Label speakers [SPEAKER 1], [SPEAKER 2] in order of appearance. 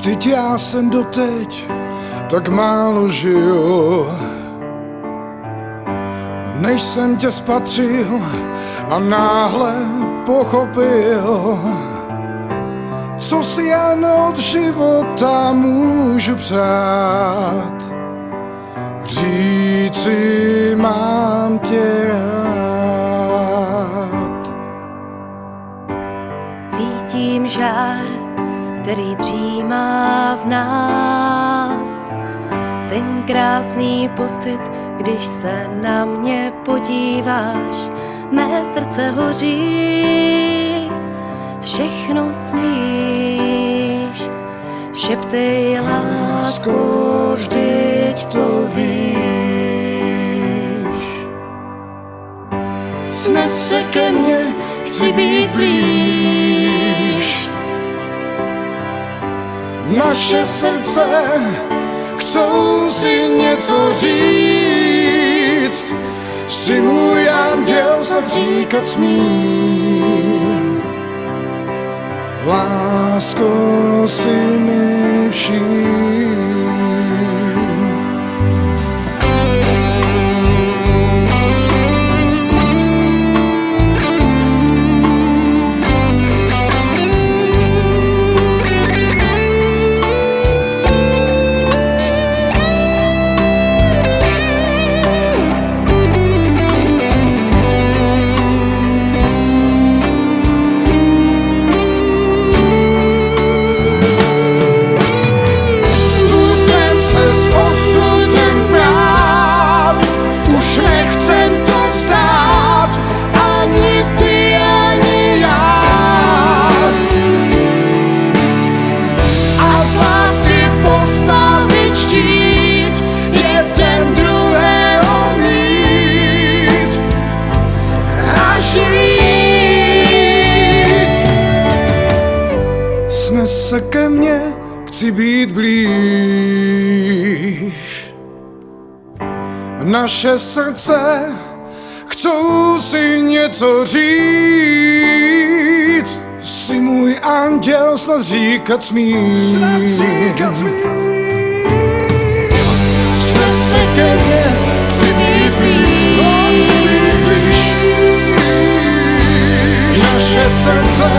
[SPEAKER 1] Vždyť já jsem doteď tak málo žil, než jsem tě spatřil a náhle pochopil, co si jen od života můžu přát. Říci mám tě rád.
[SPEAKER 2] Cítím žár, který dřímá v nás. Ten krásný pocit, když se na mě podíváš. Mé srdce hoří, všechno smíš. Šeptej, lásko, vždyť to víš.
[SPEAKER 1] Snes se ke mně, chci být blíž. Naše srdce chcou si něco říct. Jsi můj anděl, snad říkat smím. Lásko, si mi vším. Snes se ke mně, chci být blíž. Naše srdce chcou si něco říct. Jsi můj anděl, snad říkat smím. Snes se ke mně, chci být blíž. Naše srdce